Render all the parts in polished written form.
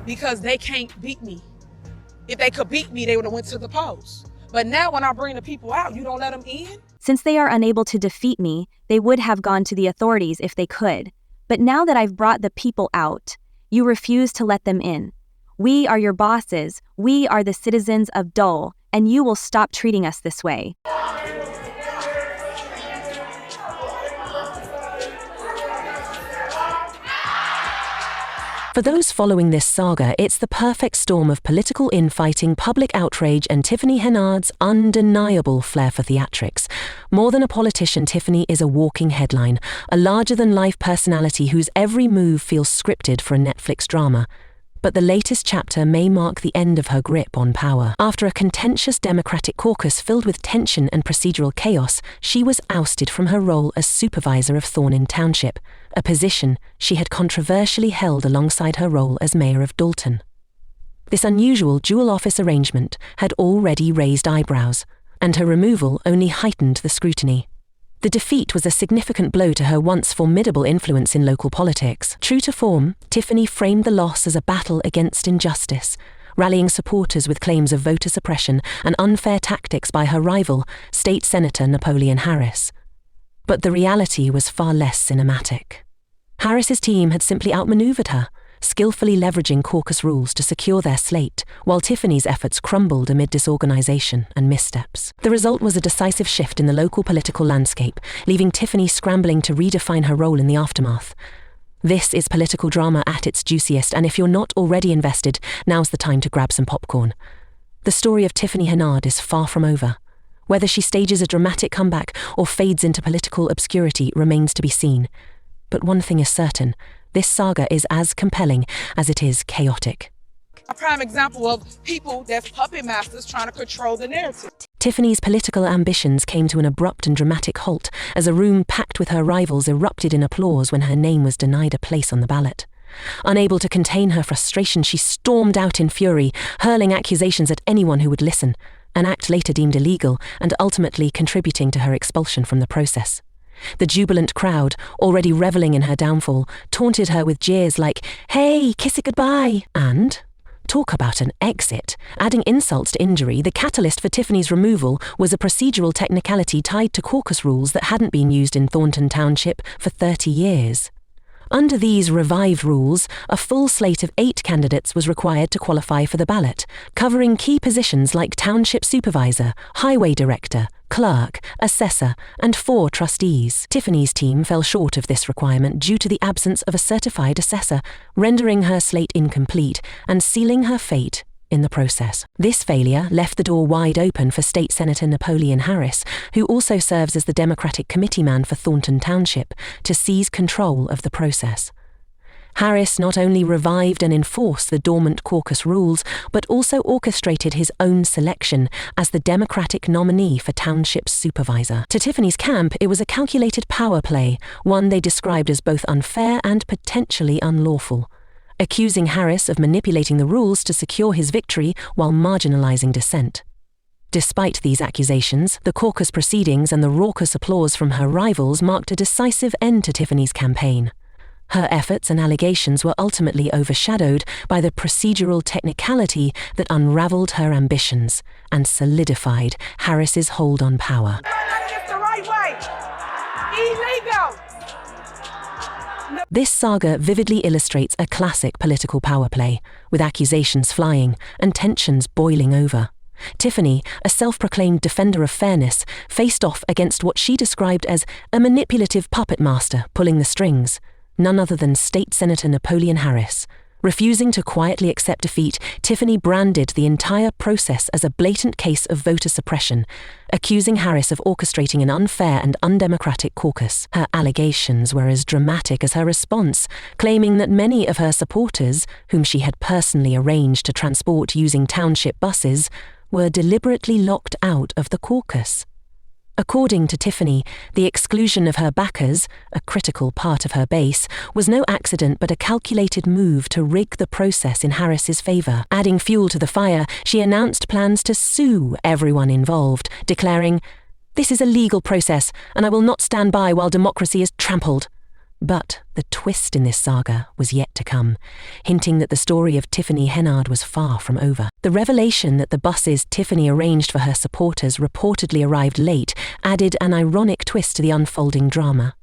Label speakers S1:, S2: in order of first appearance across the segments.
S1: because they can't beat me. If they could beat me, they would have went to the polls. But now when I bring the people out, you don't let them in?
S2: Since they are unable to defeat me, they would have gone to the authorities if they could. But now that I've brought the people out, you refuse to let them in. We are your bosses, we are the citizens of Dole, and you will stop treating us this way.
S3: For those following this saga, it's the perfect storm of political infighting, public outrage, and Tiffany Henyard's undeniable flair for theatrics. More than a politician, Tiffany is a walking headline, a larger-than-life personality whose every move feels scripted for a Netflix drama. But the latest chapter may mark the end of her grip on power. After a contentious Democratic caucus filled with tension and procedural chaos, she was ousted from her role as supervisor of Thornton Township, a position she had controversially held alongside her role as mayor of Dalton. This unusual dual-office arrangement had already raised eyebrows, and her removal only heightened the scrutiny. The defeat was a significant blow to her once formidable influence in local politics. True to form, Tiffany framed the loss as a battle against injustice, rallying supporters with claims of voter suppression and unfair tactics by her rival, State Senator Napoleon Harris. But the reality was far less cinematic. Harris's team had simply outmaneuvered her, skillfully leveraging caucus rules to secure their slate, while Tiffany's efforts crumbled amid disorganization and missteps. The result was a decisive shift in the local political landscape, leaving Tiffany scrambling to redefine her role in the aftermath. This is political drama at its juiciest, and if you're not already invested, now's the time to grab some popcorn. The story of Tiffany Henyard is far from over. Whether she stages a dramatic comeback or fades into political obscurity remains to be seen. But one thing is certain: this saga is as compelling as it is chaotic.
S1: A prime example of people that's puppet masters trying to control the narrative.
S3: Tiffany's political ambitions came to an abrupt and dramatic halt as a room packed with her rivals erupted in applause when her name was denied a place on the ballot. Unable to contain her frustration, she stormed out in fury, hurling accusations at anyone who would listen, an act later deemed illegal and ultimately contributing to her expulsion from the process. The jubilant crowd, already reveling in her downfall, taunted her with jeers like, "Hey, kiss it goodbye," and talk about an exit. Adding insults to injury, the catalyst for Tiffany's removal was a procedural technicality tied to caucus rules that hadn't been used in Thornton Township for 30 years. Under these revived rules, a full slate of 8 candidates was required to qualify for the ballot, covering key positions like township supervisor, highway director, clerk, assessor, and 4 trustees. Tiffany's team fell short of this requirement due to the absence of a certified assessor, rendering her slate incomplete and sealing her fate in the process. This failure left the door wide open for State Senator Napoleon Harris, who also serves as the Democratic committeeman for Thornton Township, to seize control of the process. Harris not only revived and enforced the dormant caucus rules, but also orchestrated his own selection as the Democratic nominee for Township's supervisor. To Tiffany's camp, it was a calculated power play, one they described as both unfair and potentially unlawful, accusing Harris of manipulating the rules to secure his victory while marginalizing dissent. Despite these accusations, the caucus proceedings and the raucous applause from her rivals marked a decisive end to Tiffany's campaign. Her efforts and allegations were ultimately overshadowed by the procedural technicality that unraveled her ambitions and solidified Harris's hold on power.
S1: It's the right way. Illegal.
S3: This saga vividly illustrates a classic political power play, with accusations flying and tensions boiling over. Tiffany, a self-proclaimed defender of fairness, faced off against what she described as a manipulative puppet master pulling the strings, none other than State Senator Napoleon Harris. Refusing to quietly accept defeat, Tiffany branded the entire process as a blatant case of voter suppression, accusing Harris of orchestrating an unfair and undemocratic caucus. Her allegations were as dramatic as her response, claiming that many of her supporters, whom she had personally arranged to transport using township buses, were deliberately locked out of the caucus. According to Tiffany, the exclusion of her backers, a critical part of her base, was no accident but a calculated move to rig the process in Harris's favor. Adding fuel to the fire, she announced plans to sue everyone involved, declaring, "This is a legal process, and I will not stand by while democracy is trampled." But the twist in this saga was yet to come, hinting that the story of Tiffany Henyard was far from over. The revelation that the buses Tiffany arranged for her supporters reportedly arrived late added an ironic twist to the unfolding drama.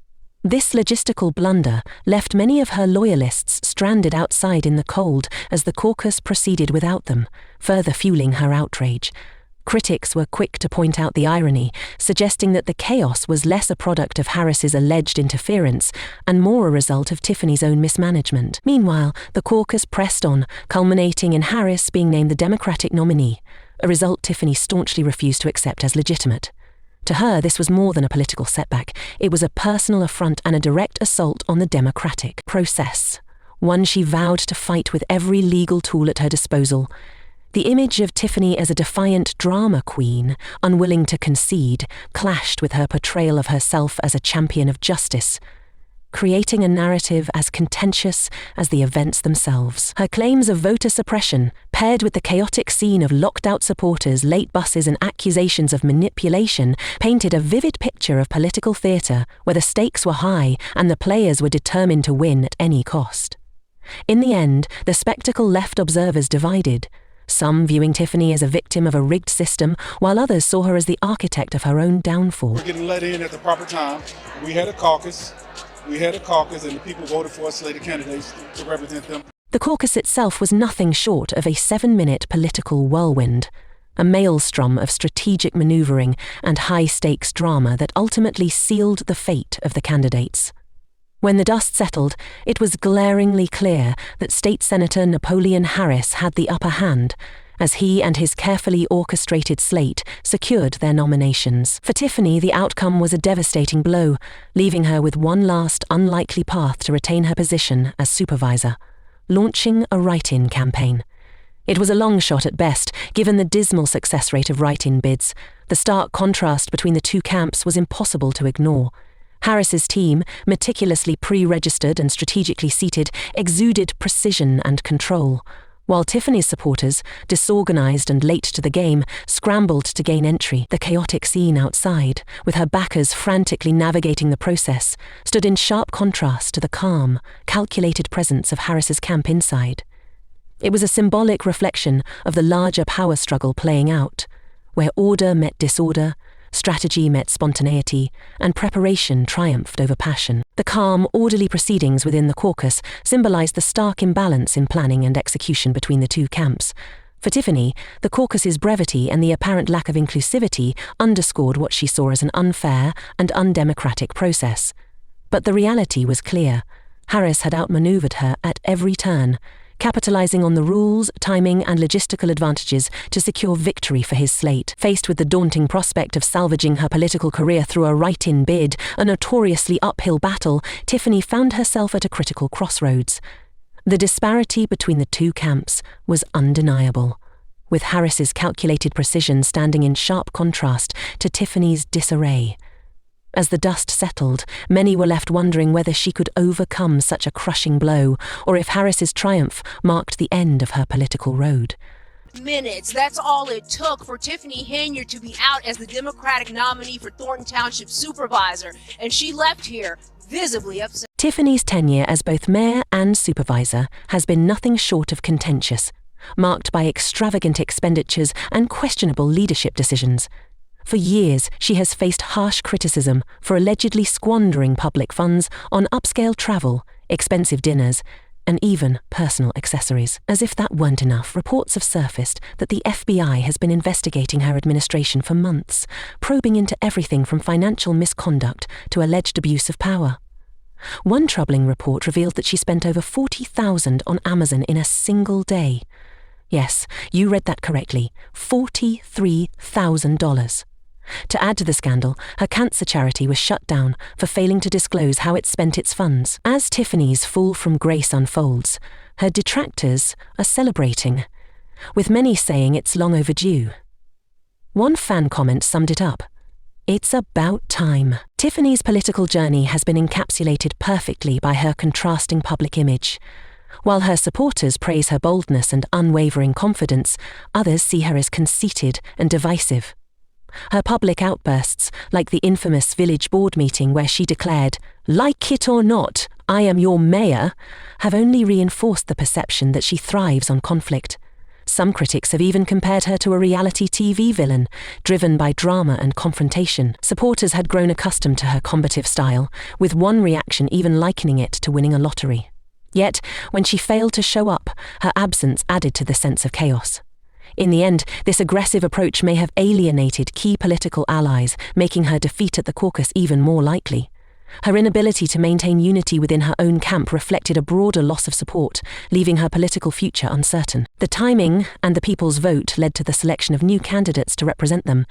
S3: This logistical blunder left many of her loyalists stranded outside in the cold as the caucus proceeded without them, further fueling her outrage. Critics were quick to point out the irony, suggesting that the chaos was less a product of Harris's alleged interference and more a result of Tiffany's own mismanagement. Meanwhile, the caucus pressed on, culminating in Harris being named the Democratic nominee, a result Tiffany staunchly refused to accept as legitimate. To her, this was more than a political setback. It was a personal affront and a direct assault on the democratic process, one she vowed to fight with every legal tool at her disposal. The image of Tiffany as a defiant drama queen, unwilling to concede, clashed with her portrayal of herself as a champion of justice, creating a narrative as contentious as the events themselves. Her claims of voter suppression, paired with the chaotic scene of locked-out supporters, late buses and accusations of manipulation, painted a vivid picture of political theatre where the stakes were high and the players were determined to win at any cost. In the end, the spectacle left observers divided, some viewing Tiffany as a victim of a rigged system, while others saw her as the architect of her own downfall.
S4: We're getting let in at the proper time. We had a caucus, and the people voted for a slate of candidates to represent them.
S3: The caucus itself was nothing short of a 7-minute political whirlwind, a maelstrom of strategic maneuvering and high-stakes drama that ultimately sealed the fate of the candidates. When the dust settled, it was glaringly clear that State Senator Napoleon Harris had the upper hand, as he and his carefully orchestrated slate secured their nominations. For Tiffany, the outcome was a devastating blow, leaving her with one last unlikely path to retain her position as supervisor: launching a write-in campaign. It was a long shot at best, given the dismal success rate of write-in bids. The stark contrast between the two camps was impossible to ignore. Harris's team, meticulously pre-registered and strategically seated, exuded precision and control, while Tiffany's supporters, disorganized and late to the game, scrambled to gain entry. The chaotic scene outside, with her backers frantically navigating the process, stood in sharp contrast to the calm, calculated presence of Harris's camp inside. It was a symbolic reflection of the larger power struggle playing out, where order met disorder, strategy met spontaneity, and preparation triumphed over passion. The calm, orderly proceedings within the caucus symbolized the stark imbalance in planning and execution between the two camps. For Tiffany, the caucus's brevity and the apparent lack of inclusivity underscored what she saw as an unfair and undemocratic process. But the reality was clear. Harris had outmaneuvered her at every turn, capitalizing on the rules, timing, and logistical advantages to secure victory for his slate. Faced with the daunting prospect of salvaging her political career through a write-in bid, a notoriously uphill battle, Tiffany found herself at a critical crossroads. The disparity between the two camps was undeniable, with Harris's calculated precision standing in sharp contrast to Tiffany's disarray. As the dust settled, many were left wondering whether she could overcome such a crushing blow, or if Harris's triumph marked the end of her political road.
S5: Minutes. That's all it took for Tiffany Henyard to be out as the Democratic nominee for Thornton Township supervisor, and she left here visibly upset.
S3: Tiffany's tenure as both mayor and supervisor has been nothing short of contentious, marked by extravagant expenditures and questionable leadership decisions. For years, she has faced harsh criticism for allegedly squandering public funds on upscale travel, expensive dinners, and even personal accessories. As if that weren't enough, reports have surfaced that the FBI has been investigating her administration for months, probing into everything from financial misconduct to alleged abuse of power. One troubling report revealed that she spent over $40,000 on Amazon in a single day. Yes, you read that correctly, $43,000. To add to the scandal, her cancer charity was shut down for failing to disclose how it spent its funds. As Tiffany's fall from grace unfolds, her detractors are celebrating, with many saying it's long overdue. One fan comment summed it up: "It's about time." Tiffany's political journey has been encapsulated perfectly by her contrasting public image. While her supporters praise her boldness and unwavering confidence, others see her as conceited and divisive. Her public outbursts, like the infamous village board meeting where she declared, "Like it or not, I am your mayor," have only reinforced the perception that she thrives on conflict. Some critics have even compared her to a reality TV villain, driven by drama and confrontation. Supporters had grown accustomed to her combative style, with one reaction even likening it to winning a lottery. Yet, when she failed to show up, her absence added to the sense of chaos. In the end, this aggressive approach may have alienated key political allies, making her defeat at the caucus even more likely. Her inability to maintain unity within her own camp reflected a broader loss of support, leaving her political future uncertain. The timing and the people's vote led to the selection of new candidates to represent them,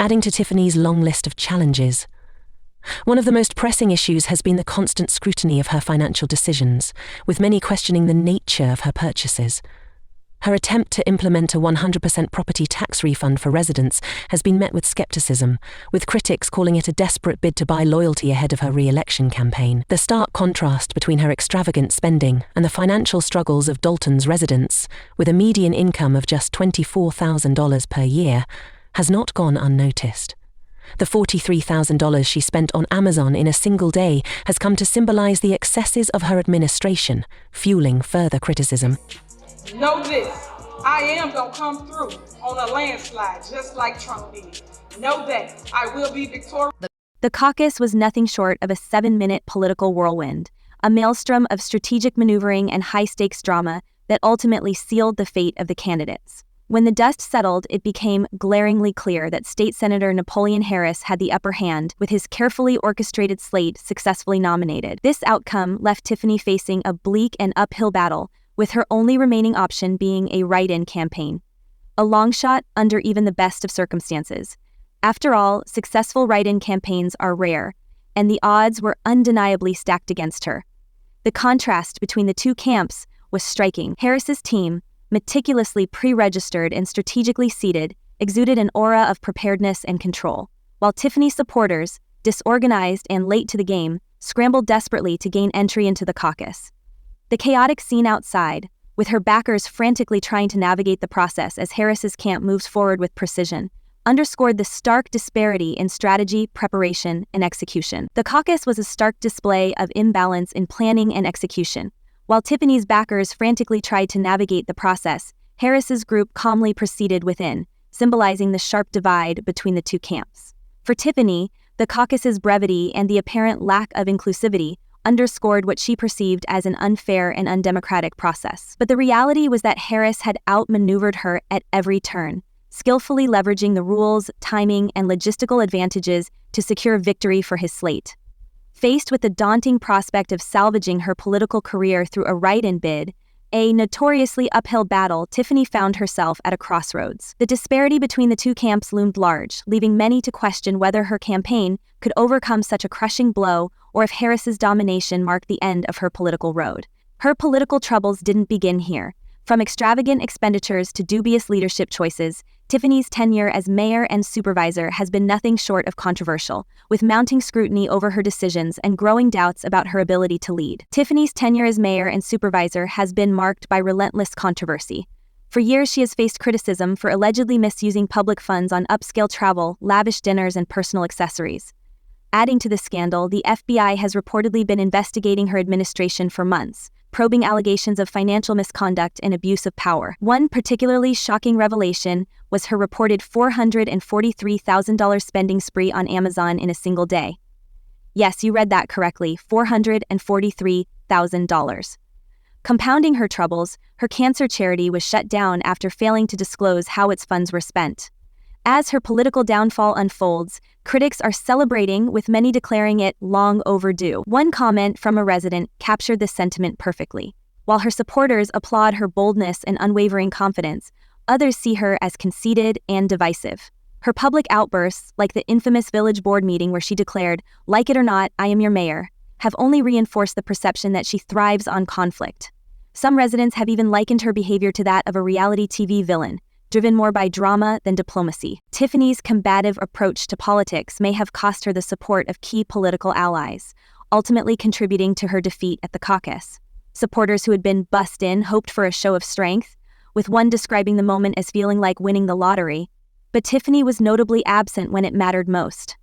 S3: adding to Tiffany's long list of challenges. One of the most pressing issues has been the constant scrutiny of her financial decisions, with many questioning the nature of her purchases. Her attempt to implement a 100% property tax refund for residents has been met with skepticism, with critics calling it a desperate bid to buy loyalty ahead of her re-election campaign. The stark contrast between her extravagant spending and the financial struggles of Dalton's residents, with a median income of just $24,000 per year, has not gone unnoticed. The $43,000 she spent on Amazon in a single day has come to symbolize the excesses of her administration, fueling further criticism.
S1: Know this, I am gonna come through on a landslide just like Trump did. Know that I will be victorious.
S2: The caucus was nothing short of a 7-minute political whirlwind, a maelstrom of strategic maneuvering and high-stakes drama that ultimately sealed the fate of the candidates. When the dust settled, it became glaringly clear that State Senator Napoleon Harris had the upper hand, with his carefully orchestrated slate successfully nominated. This outcome left Tiffany facing a bleak and uphill battle, with her only remaining option being a write-in campaign. A long shot under even the best of circumstances. After all, successful write-in campaigns are rare, and the odds were undeniably stacked against her. The contrast between the two camps was striking. Harris's team, meticulously pre-registered and strategically seated, exuded an aura of preparedness and control, while Tiffany's supporters, disorganized and late to the game, scrambled desperately to gain entry into the caucus. The chaotic scene outside, with her backers frantically trying to navigate the process as Harris's camp moves forward with precision, underscored the stark disparity in strategy, preparation, and execution. The caucus was a stark display of imbalance in planning and execution. While Tiffany's backers frantically tried to navigate the process, Harris's group calmly proceeded within, symbolizing the sharp divide between the two camps. For Tiffany, the caucus's brevity and the apparent lack of inclusivity underscored what she perceived as an unfair and undemocratic process. But the reality was that Harris had outmaneuvered her at every turn, skillfully leveraging the rules, timing, and logistical advantages to secure victory for his slate. Faced with the daunting prospect of salvaging her political career through a write-in bid, a notoriously uphill battle, Tiffany found herself at a crossroads. The disparity between the two camps loomed large, leaving many to question whether her campaign could overcome such a crushing blow or if Harris's domination marked the end of her political road. Her political troubles didn't begin here. From extravagant expenditures to dubious leadership choices, Tiffany's tenure as mayor and supervisor has been nothing short of controversial, with mounting scrutiny over her decisions and growing doubts about her ability to lead. Tiffany's tenure as mayor and supervisor has been marked by relentless controversy. For years, she has faced criticism for allegedly misusing public funds on upscale travel, lavish dinners, and personal accessories. Adding to the scandal, the FBI has reportedly been investigating her administration for months, probing allegations of financial misconduct and abuse of power. One particularly shocking revelation was her reported $443,000 spending spree on Amazon in a single day. Yes, you read that correctly, $443,000. Compounding her troubles, her cancer charity was shut down after failing to disclose how its funds were spent. As her political downfall unfolds, critics are celebrating, with many declaring it long overdue. One comment from a resident captured this sentiment perfectly. While her supporters applaud her boldness and unwavering confidence, others see her as conceited and divisive. Her public outbursts, like the infamous village board meeting where she declared, "Like it or not, I am your mayor," have only reinforced the perception that she thrives on conflict. Some residents have even likened her behavior to that of a reality TV villain, driven more by drama than diplomacy. Tiffany's combative approach to politics may have cost her the support of key political allies, ultimately contributing to her defeat at the caucus. Supporters who had been bussed in hoped for a show of strength, with one describing the moment as feeling like winning the lottery. But Tiffany was notably absent when it mattered most.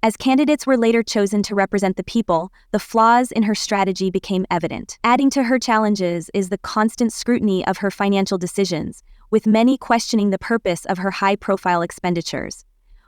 S2: As candidates were later chosen to represent the people, the flaws in her strategy became evident. Adding to her challenges is the constant scrutiny of her financial decisions, with many questioning the purpose of her high-profile expenditures.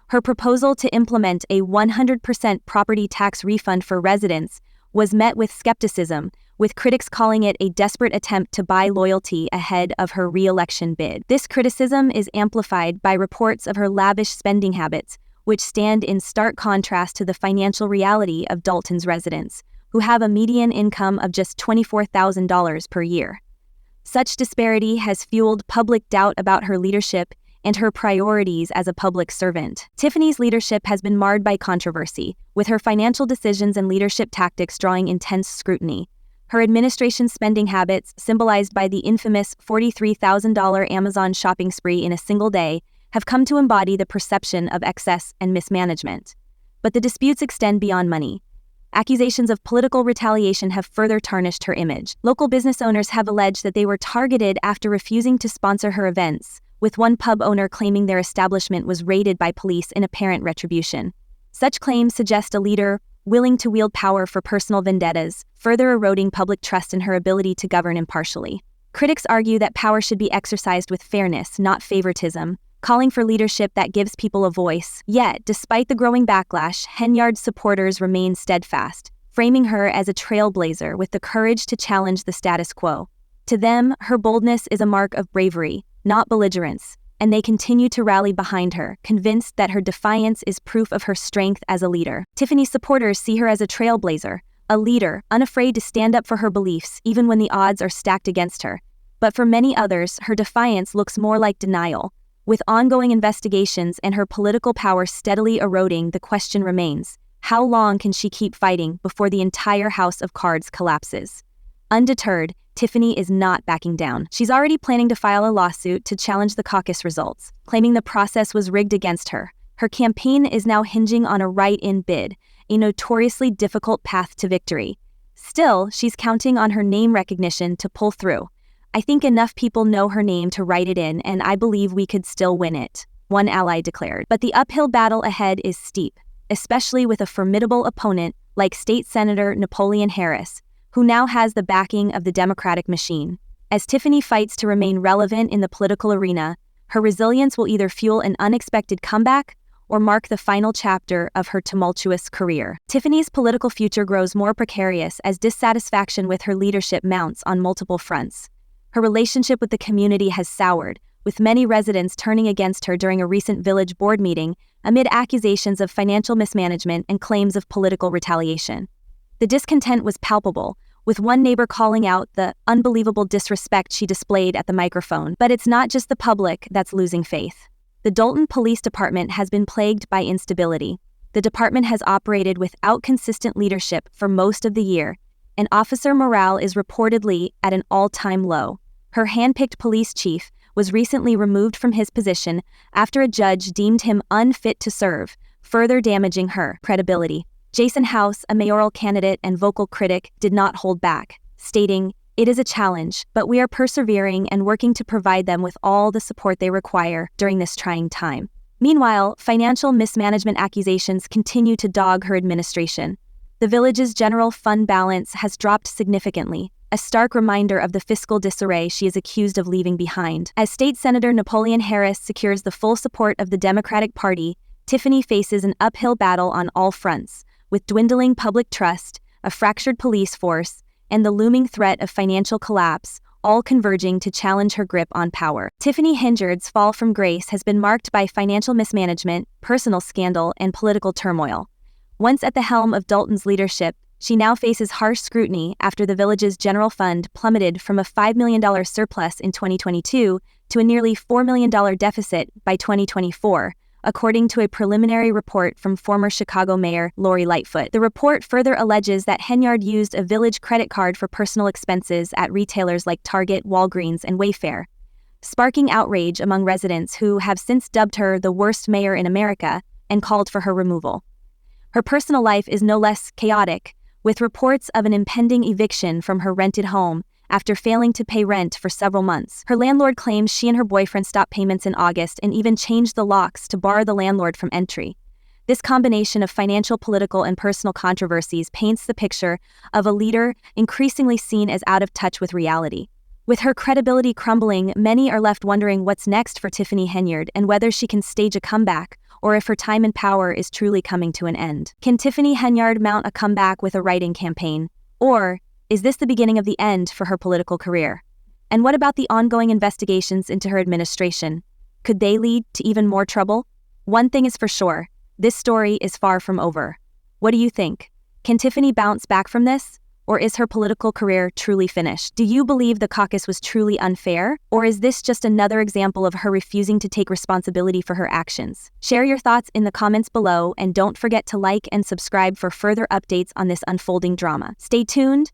S2: Her proposal to implement a 100% property tax refund for residents was met with skepticism, with critics calling it a desperate attempt to buy loyalty ahead of her re-election bid. This criticism is amplified by reports of her lavish spending habits, which stand in stark contrast to the financial reality of Dalton's residents, who have a median income of just $24,000 per year. Such disparity has fueled public doubt about her leadership and her priorities as a public servant. Tiffany's leadership has been marred by controversy, with her financial decisions and leadership tactics drawing intense scrutiny. Her administration's spending habits, symbolized by the infamous $43,000 Amazon shopping spree in a single day, have come to embody the perception of excess and mismanagement. But the disputes extend beyond money. Accusations of political retaliation have further tarnished her image. Local business owners have alleged that they were targeted after refusing to sponsor her events, with one pub owner claiming their establishment was raided by police in apparent retribution. Such claims suggest a leader willing to wield power for personal vendettas, further eroding public trust in her ability to govern impartially. Critics argue that power should be exercised with fairness, not favoritism, calling for leadership that gives people a voice. Yet, despite the growing backlash, Henyard's supporters remain steadfast, framing her as a trailblazer with the courage to challenge the status quo. To them, her boldness is a mark of bravery, not belligerence, and they continue to rally behind her, convinced that her defiance is proof of her strength as a leader. Tiffany's supporters see her as a trailblazer, a leader, unafraid to stand up for her beliefs even when the odds are stacked against her. But for many others, her defiance looks more like denial. With ongoing investigations and her political power steadily eroding, the question remains, how long can she keep fighting before the entire house of cards collapses? Undeterred, Tiffany is not backing down. She's already planning to file a lawsuit to challenge the caucus results, claiming the process was rigged against her. Her campaign is now hinging on a write-in bid, a notoriously difficult path to victory. Still, she's counting on her name recognition to pull through. I think enough people know her name to write it in, and I believe we could still win it, one ally declared. But the uphill battle ahead is steep, especially with a formidable opponent like State Senator Napoleon Harris, who now has the backing of the Democratic machine. As Tiffany fights to remain relevant in the political arena, her resilience will either fuel an unexpected comeback or mark the final chapter of her tumultuous career. Tiffany's political future grows more precarious as dissatisfaction with her leadership mounts on multiple fronts. Her relationship with the community has soured, with many residents turning against her during a recent village board meeting amid accusations of financial mismanagement and claims of political retaliation. The discontent was palpable, with one neighbor calling out the unbelievable disrespect she displayed at the microphone. But it's not just the public that's losing faith. The Dalton Police Department has been plagued by instability. The department has operated without consistent leadership for most of the year, and officer morale is reportedly at an all-time low. Her hand-picked police chief was recently removed from his position after a judge deemed him unfit to serve, further damaging her credibility. Jason House, a mayoral candidate and vocal critic, did not hold back, stating, "It is a challenge, but we are persevering and working to provide them with all the support they require during this trying time." Meanwhile, financial mismanagement accusations continue to dog her administration. The village's general fund balance has dropped significantly, a stark reminder of the fiscal disarray she is accused of leaving behind. As State Senator Napoleon Harris secures the full support of the Democratic Party, Tiffany faces an uphill battle on all fronts, with dwindling public trust, a fractured police force, and the looming threat of financial collapse, all converging to challenge her grip on power. Tiffany Henyard's fall from grace has been marked by financial mismanagement, personal scandal, and political turmoil. Once at the helm of Dalton's leadership, she now faces harsh scrutiny after the village's general fund plummeted from a $5 million surplus in 2022 to a nearly $4 million deficit by 2024, according to a preliminary report from former Chicago Mayor Lori Lightfoot. The report further alleges that Henyard used a village credit card for personal expenses at retailers like Target, Walgreens, and Wayfair, sparking outrage among residents who have since dubbed her the worst mayor in America and called for her removal. Her personal life is no less chaotic, with reports of an impending eviction from her rented home after failing to pay rent for several months. Her landlord claims she and her boyfriend stopped payments in August and even changed the locks to bar the landlord from entry. This combination of financial, political, and personal controversies paints the picture of a leader increasingly seen as out of touch with reality. With her credibility crumbling, many are left wondering what's next for Tiffany Henyard and whether she can stage a comeback, or if her time in power is truly coming to an end. Can Tiffany Henyard mount a comeback with a writing campaign? Or is this the beginning of the end for her political career? And what about the ongoing investigations into her administration? Could they lead to even more trouble? One thing is for sure, this story is far from over. What do you think? Can Tiffany bounce back from this? Or is her political career truly finished? Do you believe the caucus was truly unfair? Or is this just another example of her refusing to take responsibility for her actions? Share your thoughts in the comments below, and don't forget to like and subscribe for further updates on this unfolding drama. Stay tuned,